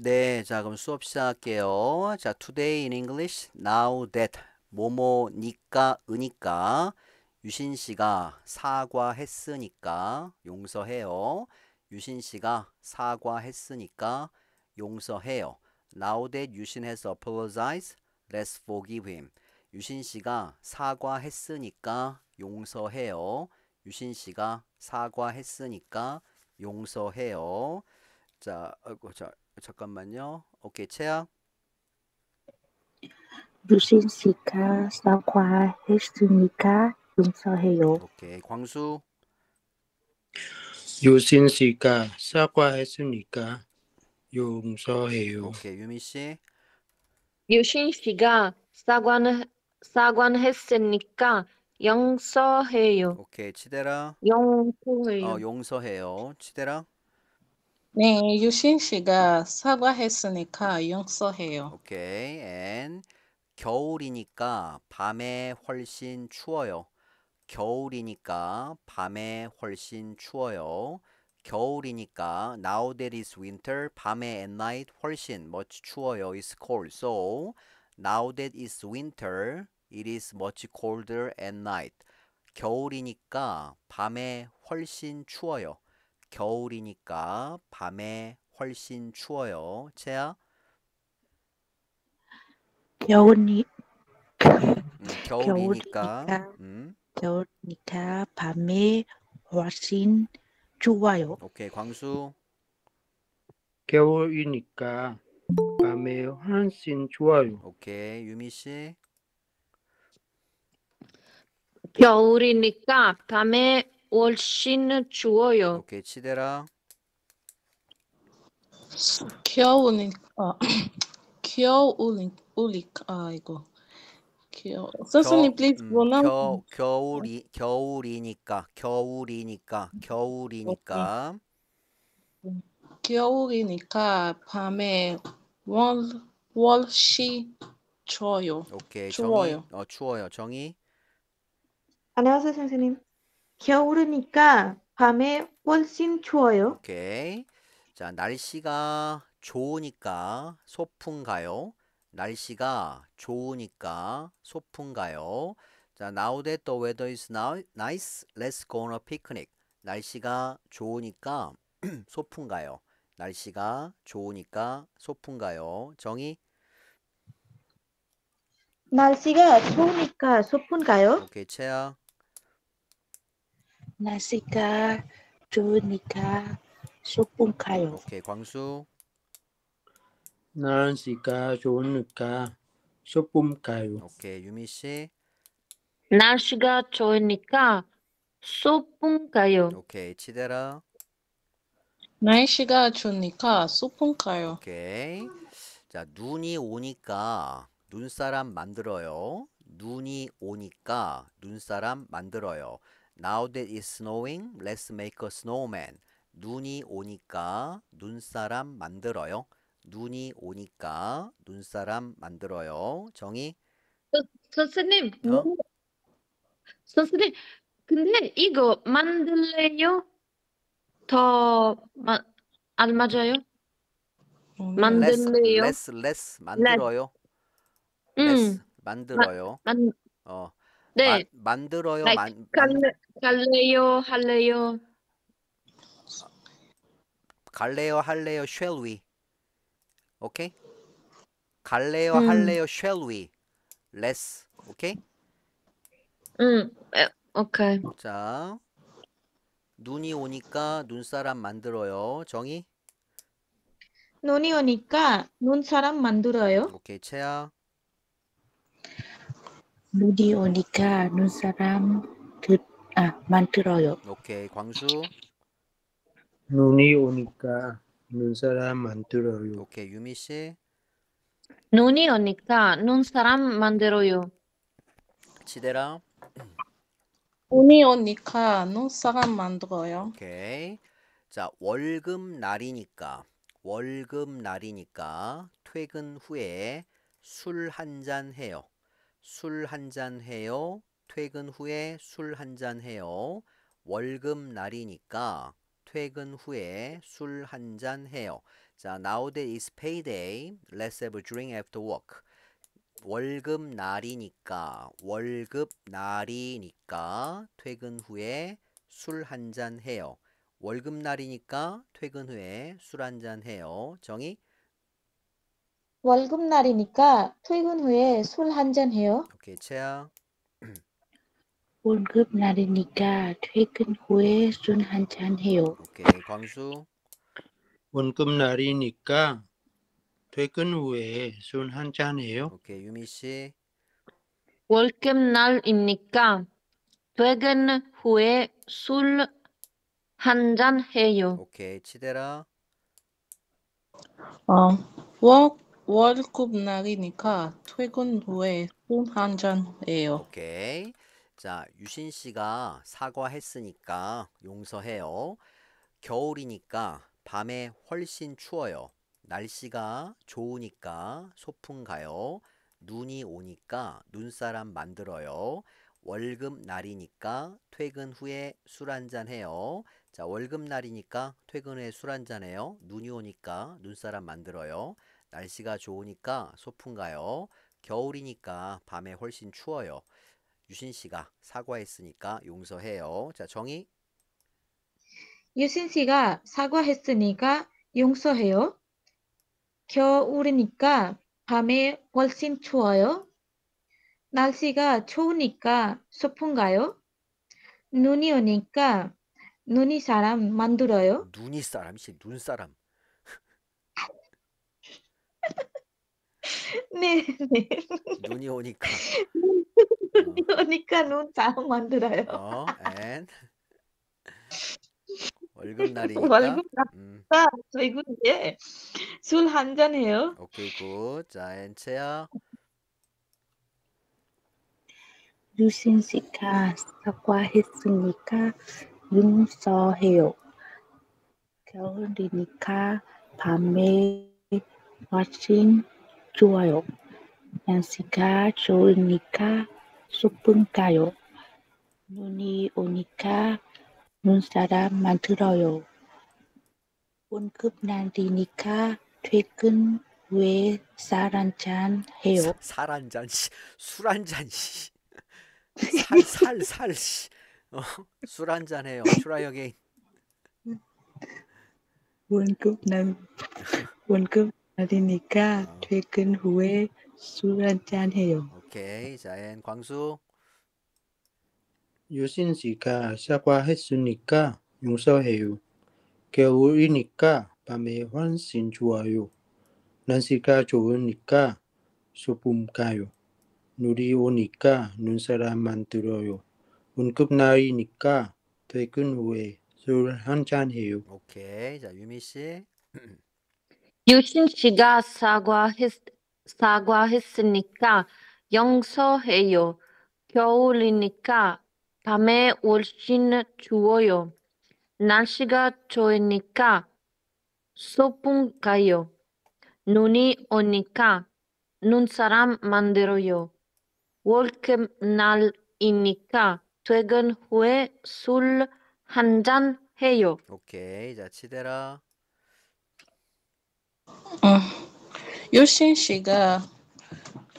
네, 자, 그럼 수업 시작할게요. 자, today in English, now that, 뭐뭐니까, 으니까, 유신 씨가 사과했으니까 용서해요. 유신 씨가 사과했으니까 용서해요. Now that 유신 has apologized, let's forgive him. 유신 씨가 사과했으니까 용서해요. 유신 씨가 사과했으니까 용서해요. 자, 아이고, 자, 잠깐만요. 오케이, 채아. 유신 씨가 사과했으니까 용서해요. 오케이, 광수. 유신 씨가 사과했으니까 용서해요. 오케이, 유미 씨. 유신 씨가 사과했으니까 용서해요. 오케이, 치대라. 용서해요. 용서해요. 치대라. 네, 유신 씨가 사과했으니까 용서해요. 오케이, and 겨울이니까 밤에 훨씬 추워요. 겨울이니까 밤에 훨씬 추워요. 겨울이니까 now that is winter, 밤에 at night 훨씬 much 추워요. is cold. So now that is winter, it is much colder at night. 겨울이니까 밤에 훨씬 추워요. 겨울이니까 밤에 훨씬 추워요. 채아? 겨울이 겨울이니까. 겨울이니까 밤에 훨씬 추워요. 오케이, 광수. 겨울이니까 밤에 훨씬 좋아요. 오케이, 유미 씨. 겨울이니까 밤에 훨씬 추워요. 오케이, 치대라. 선생님, please 겨울이니까. 겨울이니까 밤에 훨씬 추워요. 오케이, 추워요. 정의. 추워요. 정의. 안녕하세요, 선생님. 겨울이니까 밤에 훨씬 추워요. 오케이. 자, 날씨가 좋으니까 소풍 가요. 날씨가 좋으니까 소풍 가요. 자, now that the weather is now nice, let's go on a picnic. 날씨가 좋으니까 소풍 가요. 날씨가 좋으니까 소풍 가요. 정의. 날씨가 좋으니까 소풍 가요. 오케이, 채아. 날씨가 좋으니까 소풍 가요. 오케이, 광수. 날씨가 좋으니까 소풍 가요. 오케이, 유미 씨. 날씨가 좋으니까 소풍 가요. 오케이, 치대라. 날씨가 좋으니까 소풍 가요. 오케이. 자, 눈이 오니까 눈사람 만들어요. 눈이 오니까 눈사람 만들어요. Now that it's snowing, let's make a snowman. 눈이 오니까 눈사람 만들어요. 눈이 오니까 눈사람 만들어요. 정의. 선생님, 어? 선생님, 근데 이거 만들래요? 안 맞아요? 만들래요? less 만들어요. 음. less 만들어요. 네. 만들어요. like 갈래요? 할래요? 갈래요, 할래요, shall we? 오케이? 갈래요, 할래요, shall we? let's. 오케이? 오케이. 자, 눈이 오니까 눈사람 만들어요. 정의? 눈이 오니까 눈사람 만들어요. 오케이, 채아. 눈이 오니까 눈사람 만들어요. 오케이, 광수. 눈이 오니까 눈사람 만들어요. 오케이, 유미 씨. 눈이 오니까 눈사람 만들어요. 치대라. 눈이 오니까 눈사람 만들어요. 오케이. 자, 월급 날이니까 퇴근 후에 술 한잔 해요. 술 한잔 해요. 퇴근 후에 술 한잔 해요. 월급 날이니까 퇴근 후에 술 한잔 해요. 자, now that it's payday, let's have a drink after work. 월급 날이니까 퇴근 후에 술 한잔 해요. 월급 날이니까 퇴근 후에 술 한잔 해요. 정의? 월급날이니까 퇴근 후에 술 한잔 해요. 오케이, 채아. 월급 날이니까 퇴근 후에 술 한잔 해요. 오케이, 광수. 원급 날이니까 퇴근 후에 술 한잔 해요. 오케이, 유미 씨. 월급날이니까 퇴근 후에 술 한잔 해요. 오케이, 치대라. 월급 날이니까 퇴근 후에 술 한잔 해요. 오케이. 자, 유신 씨가 사과했으니까 용서해요. 겨울이니까 밤에 훨씬 추워요. 날씨가 좋으니까 소풍 가요. 눈이 오니까 눈사람 만들어요. 월급 날이니까 퇴근 후에 술 한잔 해요. 자, 월급 날이니까 퇴근 후에 술 한잔 해요. 눈이 오니까 눈사람 만들어요. 날씨가 좋으니까 소풍 가요. 겨울이니까 밤에 훨씬 추워요. 유신 씨가 사과했으니까 용서해요. 자, 정의. 유신 씨가 사과했으니까 용서해요. 겨울이니까 밤에 훨씬 추워요. 날씨가 좋으니까 소풍 가요. 눈이 오니까 눈이 사람 만들어요. 눈이 사람이지 눈사람. 네, 네. 눈이 오니까. 눈이 오니까 눈 사람 만들어요. and 월급 날이니까. 월급날이니까 퇴근 후에 술 한잔 해요. 오케이, 굿. 자, and 채아. 유신 씨가 사과했으니까 용서해요. 겨울이니까 밤에 훨씬 좋아요. 날씨가 좋으니까 소풍 가요. 눈이 오니까 눈사람 만들어요. 월급 날이니까 퇴근 후에 술 한잔 해요. 살 한 잔, 술 한 잔, 씨. 살, 씨. 술 한 잔 해요. Try again. 월급 날이니까 퇴근 후에 술 한잔 해요. 오케이. 자, and 광수. 유신 씨가 사과했으니까 용서해요. 겨울이니까 밤에 훨씬 좋아요. 날씨가 좋으니까 소풍 가요. 눈이 오니까 눈사람 만들어요. 원급 날이니까 퇴근 후에 술 한잔 해요. 오케이. 자, 유미 씨. 유신 씨가 사과했으니까 용서해요. 겨울이니까 밤에 훨씬 추워요. 날씨가 좋으니까 소풍 가요. 눈이 오니까 눈사람 만들어요. 월급 날이니까 퇴근 후에 술 한잔 해요. 오케이. 자, 치대라. 유신 씨가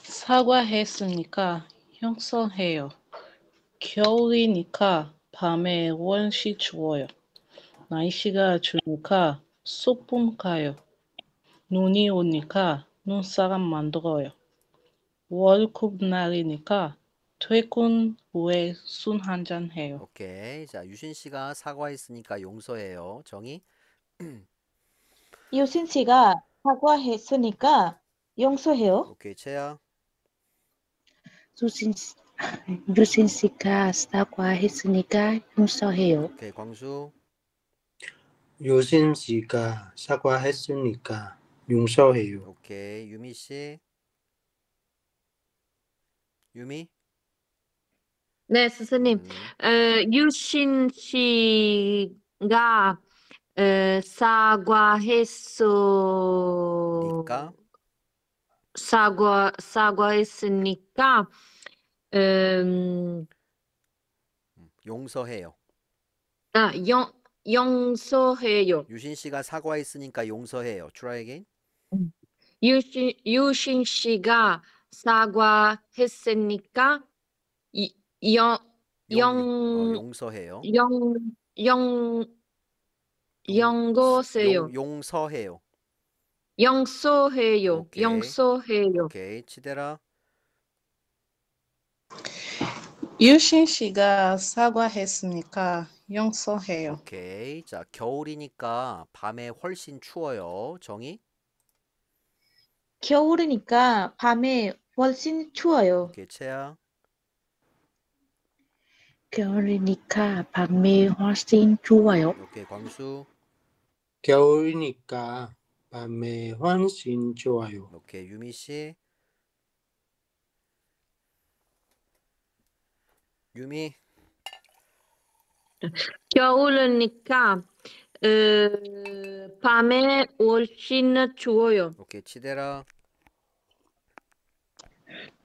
사과했으니까 용서해요. 겨울이니까 밤에 훨씬 추워요. 날씨가 좋으니까 소풍 가요. 눈이 오니까 눈사람 만들어요. 월급 날이니까 퇴근 후에 술 한잔 해요. 오케이. 자, 유신 씨가 사과했으니까 용서해요. 정의. 유신 씨가 사과했으니까 용서해요. 오케이, 채아. 유신 씨가 사과했으니까 용서해요. 오케이, 광수. 유신 씨가 사과했으니까 용서해요. 오케이, 유미 씨. 유미. 네, 선생님. 유신 씨가 니까 사과했으니까 용서해요. 용서해요. 유신 씨가 사과했으니까 용서해요. Try again. 유신 씨가 사과했으니까 용서해요. 용서해요. 용서해요. 용서해요. 오케이. 용서해요. 오케이. 치대라. 유신 씨가 사과했으니까 용서해요. 오케이. 자, 겨울이니까 밤에 훨씬 추워요. 정의. 겨울이니까 밤에 훨씬 추워요. 오케이. 채야. 겨울이니까 밤에 훨씬 추워요. 오케이. 광수. 겨울이니까 밤에 훨씬 좋아요. 오케이. 유미 씨. 유미. 겨울이니까 밤에 훨씬 추워요. 오케이. 치대라.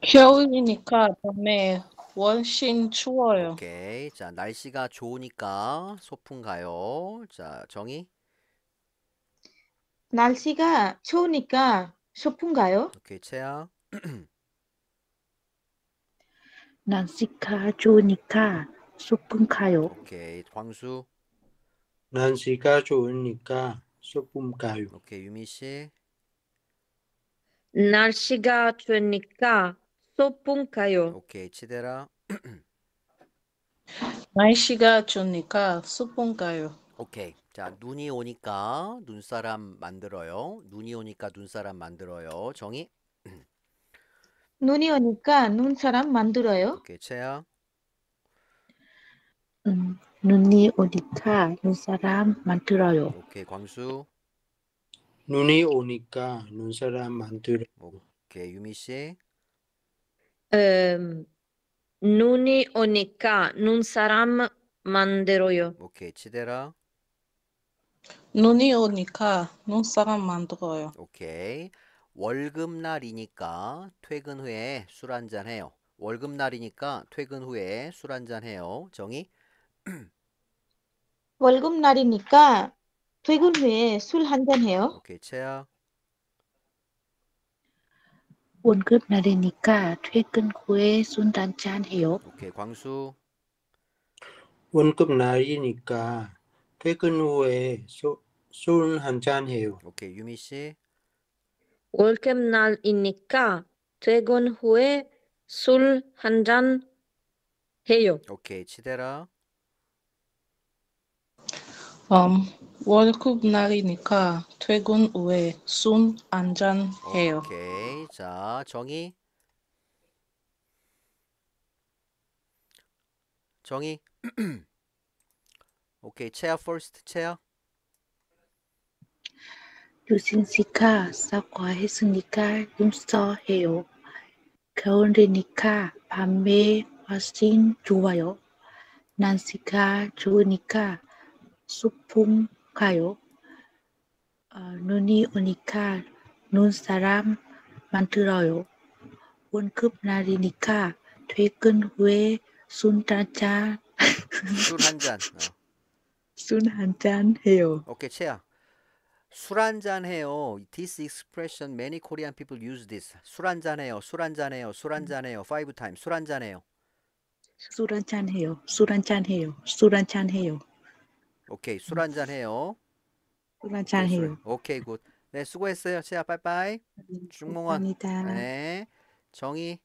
겨울이니까 밤에 훨씬 추워요. 오케이. 자, 날씨가 좋으니까 소풍 가요. 자, 정의. 날씨가 추우니까 소풍 가요. 오케이. 채야. 날씨가 좋으니까 소풍 가요. 오케이. 광수. 날씨가 좋으니까 소풍 가요. 오케이. 유미 씨. 날씨가 좋으니까 소풍 가요. 오케이. 치대라. 날씨가 좋으니까 소풍 가요. 오케이. 자, 눈이 오니까 눈사람 만들어요. 눈이 오니까 눈사람 만들어요. 정의. 눈이 오니까 눈사람 만들어요. 오케이. 채야. 눈이 오니까 눈사람 만들어요. 오케이. 광수. 눈이 오니까 눈사람 만들어요. 오케이. 유미 씨. 눈이 오니까 눈사람 만들어요. 오케이. 치대라. 눈이 오니까 눈사람 만들어요. 오케이. 월급날이니까 퇴근 후에 술 한잔 해요. 월급날이니까 퇴근 후에 술 한잔 해요. 정의. 월급날이니까 퇴근 후에 술 한잔 해요. 오케이. 채야. 월급 날이니까 퇴근 후에 술 한잔 해요. 오케이. 광수. 월급 날이니까 퇴근 후에 술 한잔 해요. 오케이. 유미 씨. 월급날이니까 퇴근 후에 술 한잔 해요. 오케이. 치대라. 월급 날이니까 퇴근 후에 술 한잔 해요. 오케이. 자, 정의. 정의. 오케이. 채야 first. 채야. 유신 씨가 사과했으니까 용서해요. 겨울이니까 밤에 훨씬 좋아요. 날씨가 좋으니까 소풍 가요. 눈이 오니까 눈사람 만들어요. 월급 날이니까 퇴근 후에 술 한잔 술 한 잔. 술 한잔 해요. 오케이. 채야. 술 한잔 해요. This expression many Korean people use this. 술 한잔 해요. 술 한잔 해요. 술 한잔 해요. 5 times. 술 한잔 해요. 술 한잔 해요. 술 한잔 해요. 술 한잔 해요. 오케이. 술 한잔 해요. 술 한잔 해요. 오케이. 굿. 네, 수고했어요. 채야 빠이빠이. 중몽원. 감사합니다. 네. 정의.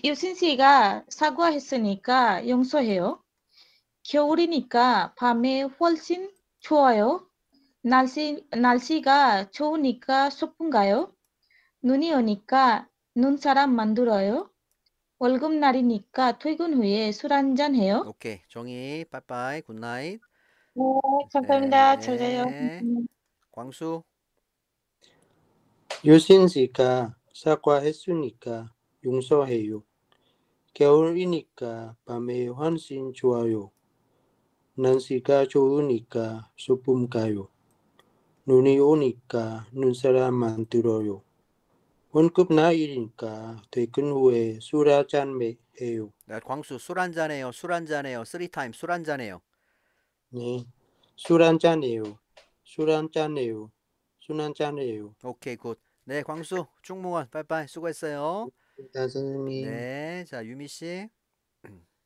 유신 씨가 사과했으니까 용서해요. 겨울이니까 밤에 훨씬 추워요. 날씨가 좋으니까 소풍 가요. 눈이 오니까 눈사람 만들어요. 월급날이니까 퇴근 후에 술 한잔 해요. 오케이. 정의. 빠이빠이. 굿나잇. 네, 감사합니다. 네. 잘 자요. 광수. 유신 씨가 사과했으니까 용서해요. 겨울이니까 밤에 훨씬 좋아요. 날씨가 좋으니까 소풍 가요. 눈이 오니까 눈사람 만들어요. 월급 날이니까 퇴근 후에 술 한잔 해요. 네, 광수 술 한잔 해요. 술 한잔 해요. 3 times. 술 한잔 해요. 네. 술 한잔해요. 술 한잔해요. 술 한잔해요. 오케이, 굿. 네, 광수, 충무원, 빠이빠이. 수고했어요. 선생님. 네, 자, 유미 씨.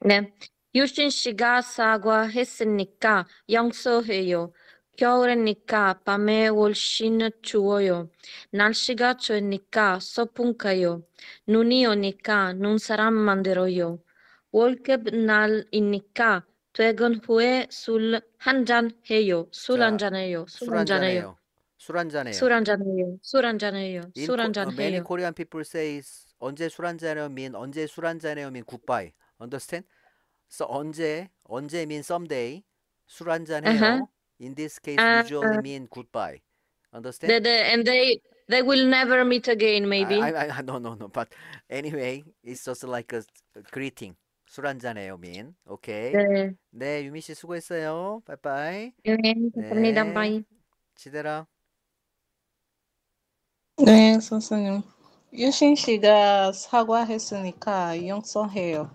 네. 유신 씨가 사과했으니까 용서해요. 겨울이니까 밤에 훨씬 추워요. 날씨가 추우니까 소풍 가요. 눈이 오니까 눈사람 만들어요. 월급 날이니까 퇴근 후에 술 한잔 해요. 술 자, 한잔 해요. 술 술 한잔 해요. 한잔해요. 술 한잔해요. 술 한잔 해요. 술 한잔 해요. 술 한잔 Many 해요. Korean people say 언제 술 한잔해요 mean 언제 술 한잔해요 mean goodbye. Understand? So 언제 mean someday. 술 Uh-huh. 한잔해요. In this case usually mean goodbye. Understand? And they will never meet again, maybe. No. But anyway, it's just like a greeting. 술 한잔해요 mean. 오케이. 네. 네, 유미 씨 수고했어요. 빠이빠이. 네, 감사합니다. 네. 바이. 지대라. 네, 선생님. 유신 씨가 사과했으니까 용서해요.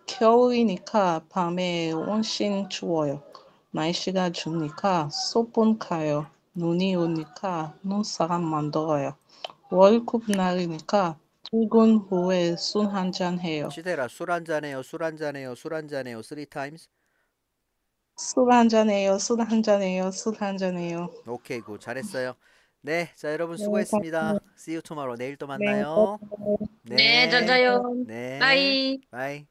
겨울이니까 밤에 훨씬 추워요. 날씨가 추우니까 소풍 가요. 눈이 오니까 눈사람 만들어요. 월급 날이니까 퇴근 후에 술 한잔 해요. 지대라. 술 한잔해요. 술 한잔해요. 술 한잔해요. 3 times. 술 한잔 해요. 술 한잔 해요. 술 한잔 해요. 오케이, 굿. 잘했어요. 네, 자, 여러분 네, 수고했습니다. See you tomorrow. 내일 또 네, 만나요. 네, 잘 자요. 네. 바이. 바이.